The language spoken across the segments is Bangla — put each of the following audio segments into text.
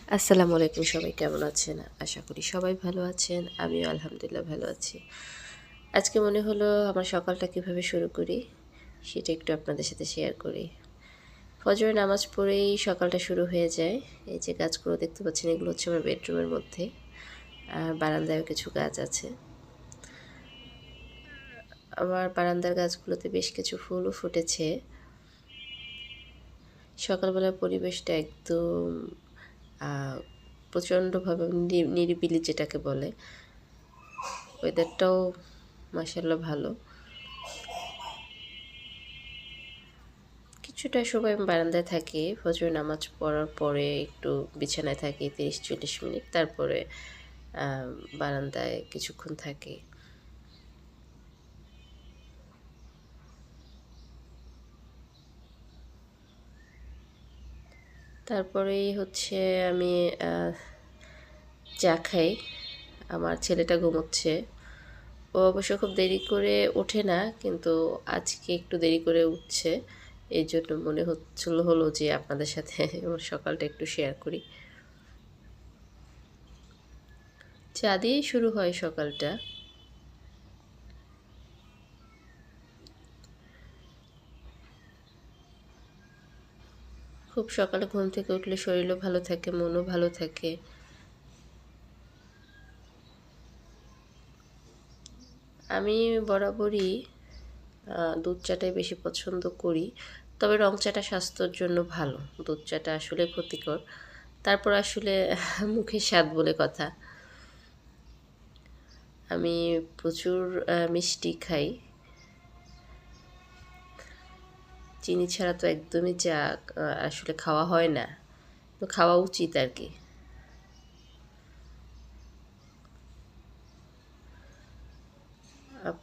আসসালামু আলাইকুম, সবাই কেমন আছেন? আশা করি সবাই ভালো আছেন। আমিও আলহামদুলিল্লাহ ভালো আছি। আজকে মনে হলো আমার সকালটা কিভাবে শুরু করি সেটা একটু আপনাদের সাথে শেয়ার করি। ফজরের নামাজ পড়েই সকালটা শুরু হয়ে যায়। এই যে গাছগুলো দেখতে পাচ্ছেন, এগুলো হচ্ছে আমার বেডরুমের মধ্যে। আর বারান্দায়ও কিছু গাছ আছে। আমার বারান্দার গাছগুলোতে বেশ কিছু ফুলও ফুটেছে। সকালবেলার পরিবেশটা একদম আ প্রচণ্ডভাবে নিরিবিলি যেটাকে বলে, ওয়েদারটাও মাশাআল্লাহ ভালো। কিছুটা সময় আমি বারান্দায় থাকি। ফজরের নামাজ পড়ার পরে একটু বিছানায় থাকি ৩০-৪০ মিনিট। তারপরে আ বারান্দায় কিছুক্ষণ থাকি। তারপরেই হচ্ছে আমি আ চা খাই। আমার ছেলেটা ঘুমোচ্ছে। ও অবশ্য খুব দেরি করে ওঠে না, কিন্তু আজকে একটু দেরি করে উঠছে। এজন্য মনে হলো যে আপনাদের সাথে আমার সকালটা একটু শেয়ার করি। চা দিয়েই শুরু হয় সকালটা। খুব সকালে ঘুম থেকে উঠলে শরীরও ভালো থাকে, মনও ভালো থাকে। আমি বরাবরই দুধ চাটাই বেশি পছন্দ করি। তবে রং চাটা স্বাস্থ্যের জন্য ভালো। দুধ চাটা আসলে ক্ষতিকর। তারপর আসলে মুখের স্বাদ বলে কথা। আমি প্রচুর মিষ্টি খাই। চিনি ছাড়া তো একদমই চা আসলে খাওয়া হয় না। তো খাওয়া উচিত আরকি।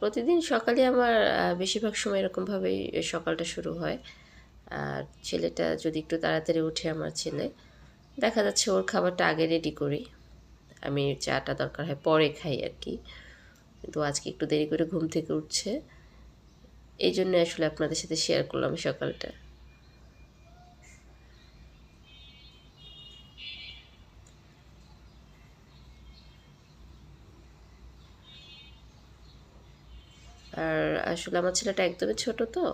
প্রতিদিন সকালে আমার বেশিরভাগ সময় এরকমভাবেই সকালটা শুরু হয়। আর ছেলেটা যদি একটু তাড়াতাড়ি উঠে, আমার ছেলে, দেখা যাচ্ছে ওর খাবারটা আগে রেডি করি। আমি চাটা দরকার হয় পরে খাই আরকি। কিন্তু আজকে একটু দেরি করে ঘুম থেকে উঠছে। এইজন্য আসলে আপনাদের সাথে শেয়ার করলাম সকালটা। আর আসলে আমার ছেলেটা একদমই ছোট তো।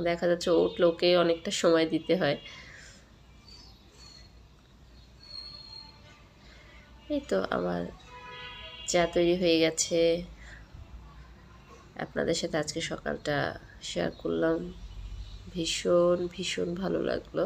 দেখা যাচ্ছে ও উঠলে ওকে অনেকটা সময় দিতে হয়। এই তো আমার চা তৈরি হয়ে গেছে। আপনাদের সাথে আজকে সকালটা শেয়ার করলাম। ভীষণ ভালো লাগলো।